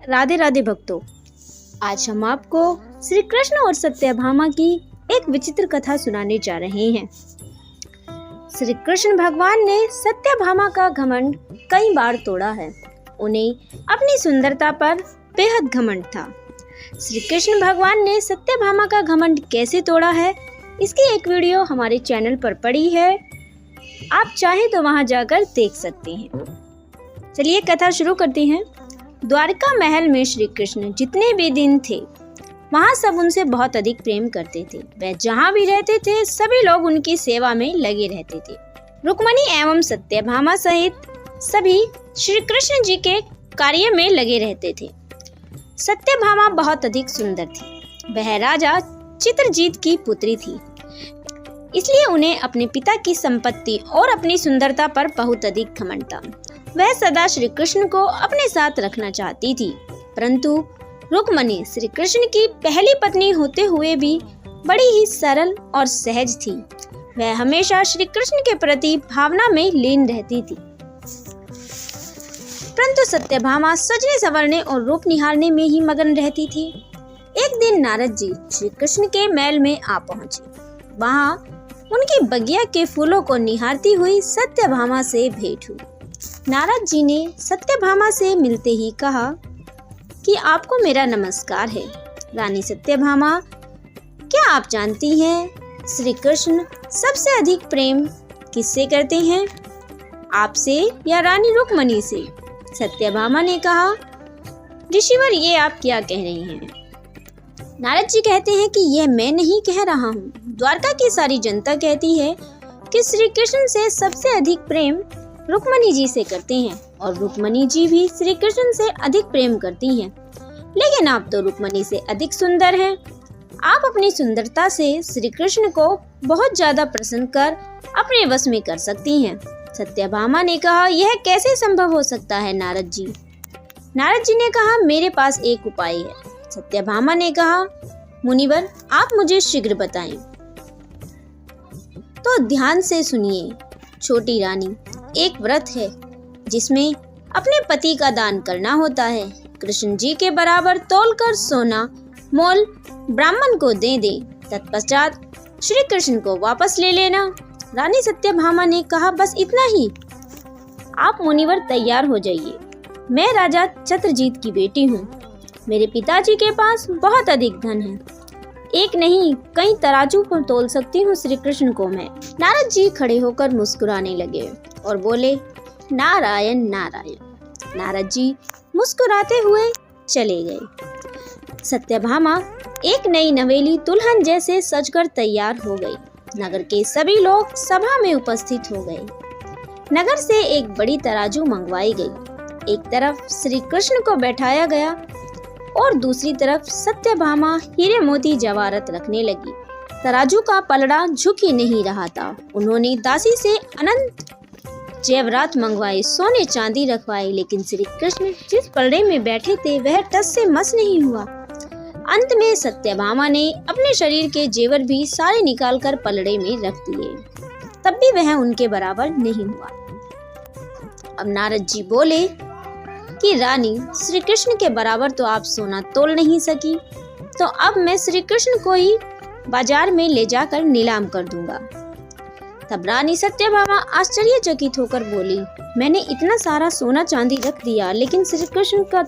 राधे राधे भक्तों, आज हम आपको श्री कृष्ण और सत्यभामा की एक विचित्र कथा सुनाने जा रहे हैं। श्री कृष्ण भगवान ने सत्यभामा का घमंड कई बार तोड़ा है। उन्हें अपनी सुंदरता पर बेहद घमंड था। श्री कृष्ण भगवान ने सत्यभामा का घमंड कैसे तोड़ा है, इसकी एक वीडियो हमारे चैनल पर पड़ी है। आप चाहें तो वहां जाकर देख सकते हैं। चलिए कथा शुरू करते हैं। द्वारका महल में श्री कृष्ण जितने भी दिन थे, वहाँ सब उनसे बहुत अधिक प्रेम करते थे। वह जहाँ भी रहते थे, सभी लोग उनकी सेवा में लगे रहते थे। रुक्मिणी एवं सत्यभामा सहित सभी श्री कृष्ण जी के कार्य में लगे रहते थे। सत्यभामा बहुत अधिक सुंदर थी। वह राजा चित्रजीत की पुत्री थी, इसलिए उन्हें अपने पिता की संपत्ति और अपनी सुंदरता पर बहुत अधिक घमंड था। वह सदा श्री कृष्ण को अपने साथ रखना चाहती थी, परंतु रुक्मिणी श्री कृष्ण की पहली पत्नी होते हुए भी बड़ी ही सरल और सहज थी। वह हमेशा श्री कृष्ण के प्रति भावना में लीन रहती थी। परंतु सत्यभामा सजने संवरने और रूप निहारने में ही मगन रहती थी। एक दिन नारद जी श्री कृष्ण के महल में आ पहुंचे। वहां उनकी बगिया के फूलों को निहारती हुई सत्यभामा से भेंट हुई। नारद जी ने सत्यभामा से मिलते ही कहा कि आपको मेरा नमस्कार है। रानी सत्यभामा, क्या आप जानती हैं श्री कृष्ण सबसे अधिक प्रेम किससे करते हैं, आपसे या रानी रुक्मिणी से? सत्यभामा ने कहा, ऋषिवर, ये आप क्या कह रही हैं? नारद जी कहते हैं कि यह मैं नहीं कह रहा हूँ, द्वारका की सारी जनता कहती है कि श्री कृष्ण से सबसे अधिक प्रेम रुक्मिणी जी से करते हैं और रुक्मिणी जी भी श्री कृष्ण से अधिक प्रेम करती हैं। लेकिन आप तो रुक्मिणी से अधिक सुंदर हैं। आप अपनी सुंदरता से श्री कृष्ण को बहुत ज्यादा प्रसन्न कर अपने वश में कर सकती हैं। सत्यभामा ने कहा, यह कैसे संभव हो सकता है नारद जी? नारद जी ने कहा, मेरे पास एक उपाय है। सत्यभामा ने कहा, मुनिवर, आप मुझे शीघ्र बताएं। तो ध्यान से सुनिए छोटी रानी, एक व्रत है जिसमें अपने पति का दान करना होता है। कृष्ण जी के बराबर तौलकर सोना मोल ब्राह्मण को दे दे, तत्पश्चात श्री कृष्ण को वापस ले लेना। रानी सत्यभामा ने कहा, बस इतना ही? आप मुनिवर तैयार हो जाइए। मैं राजा चित्रजीत की बेटी हूँ। मेरे पिताजी के पास बहुत अधिक धन है। एक नहीं, कई तराजू पर तोल सकती हूँ श्री कृष्ण को मैं। नारद जी खड़े होकर मुस्कुराने लगे और बोले, नारायण नारायण। नारद जी मुस्कुराते हुए चले गए। सत्यभामा एक नई नवेली दुल्हन जैसे सजकर तैयार हो गई। नगर के सभी लोग सभा में उपस्थित हो गए। नगर से एक बड़ी तराजू मंगवाई गई। एक तरफ श्री कृष्ण को बैठाया गया और दूसरी तरफ सत्यभामा हीरे मोती जवाहरात रखने लगी। तराजू का पलड़ा झुक ही नहीं रहा था। उन्होंने दासी से अनंत जेवरात मंगवाए, सोने चांदी रखवाए, लेकिन श्री कृष्ण जिस पलड़े में बैठे थे वह टस से मस नहीं हुआ। अंत में सत्यभामा ने अपने शरीर के जेवर भी सारे निकालकर पलड़े में रख दिए, तब भी वह उनके बराबर नहीं हुआ। अब नारद जी बोले कि रानी, श्री कृष्ण के बराबर तो आप सोना तोल नहीं सकी, तो अब मैं श्री कृष्ण को ही बाजार में ले जाकर नीलाम कर दूंगा। तब रानी सत्यभामा आश्चर्यचकित होकर बोली, मैंने इतना सारा सोना चांदी रख दिया, लेकिन श्री कृष्ण का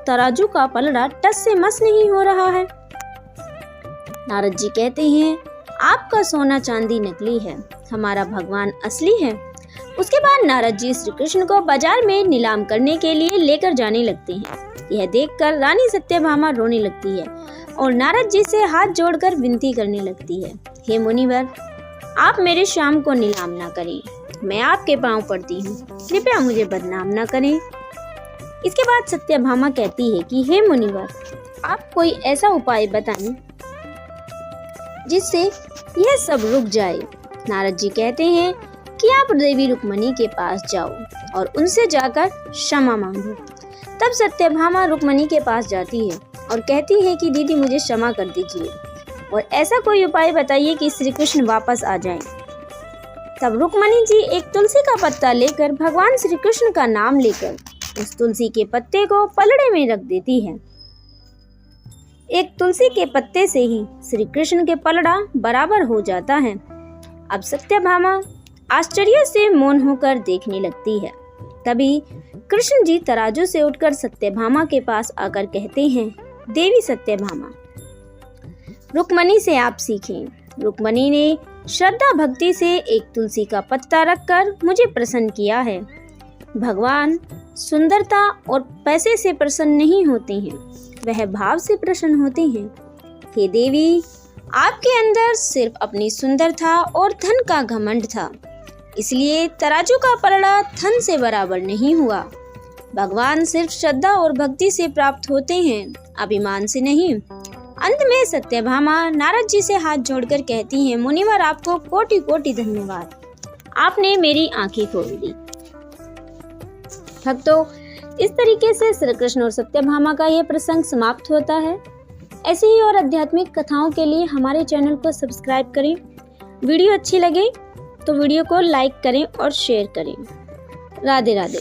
तराजू का पलड़ा टस से मस नहीं हो रहा है। नारद जी कहते हैं, आपका सोना चांदी नकली है, हमारा भगवान असली है। उसके बाद नारद जी श्री कृष्ण को बाजार में नीलाम करने के लिए लेकर जाने लगते हैं। यह देखकर रानी सत्यभामा रोने लगती है और नारद जी से हाथ जोड़कर विनती करने लगती है, हे मुनिवर, आप मेरे श्याम को नीलाम ना करें, मैं आपके पांव पड़ती हूँ, कृपया मुझे बदनाम ना करें। इसके बाद सत्यभामा कहती है कि हे मुनिवर, आप कोई ऐसा उपाय बताएं जिससे यह सब रुक जाए। नारद जी कहते हैं कि आप देवी रुक्मिणी के पास जाओ और उनसे जाकर क्षमा मांगो। तब सत्यभामा रुक्मिणी के पास जाती है और कहती है कि दीदी, मुझे क्षमा कर दीजिए और ऐसा कोई उपाय बताइए कि श्री कृष्ण वापस आ जाएं। तब रुक्मणी जी एक तुलसी का पत्ता लेकर भगवान श्री कृष्ण का नाम लेकर उस तुलसी के पत्ते को पलड़े में रख देती है। एक तुलसी के पत्ते से ही श्री कृष्ण के पलड़ा बराबर हो जाता है। अब सत्यभामा आश्चर्य से मौन होकर देखने लगती है। तभी कृष्ण जी तराजू से उठकर सत्यभामा के पास आकर कहते हैं, देवी सत्यभामा, रुक्मणी से आप सीखें। रुक्मणी ने श्रद्धा भक्ति से एक तुलसी का पत्ता रखकर मुझे प्रसन्न किया है। भगवान सुंदरता और पैसे से प्रसन्न नहीं होते हैं, वह भाव से प्रसन्न होते हैं। हे देवी, आपके अंदर सिर्फ अपनी सुंदरता और धन का घमंड था, इसलिए तराजू का पलड़ा धन से बराबर नहीं हुआ। भगवान सिर्फ श्रद्धा और भक्ति से प्राप्त होते हैं, अभिमान से नहीं। अंत में सत्यभामा नारद जी से हाथ जोड़कर कहती हैं, मुनिवर आपको कोटि कोटि धन्यवाद, आपने मेरी आंखें खोल दी। भक्तों, इस तरीके से श्री कृष्ण और सत्यभामा का यह प्रसंग समाप्त होता है। ऐसे ही और आध्यात्मिक कथाओं के लिए हमारे चैनल को सब्सक्राइब करें। वीडियो अच्छी लगे तो वीडियो को लाइक करें और शेयर करें। राधे राधे।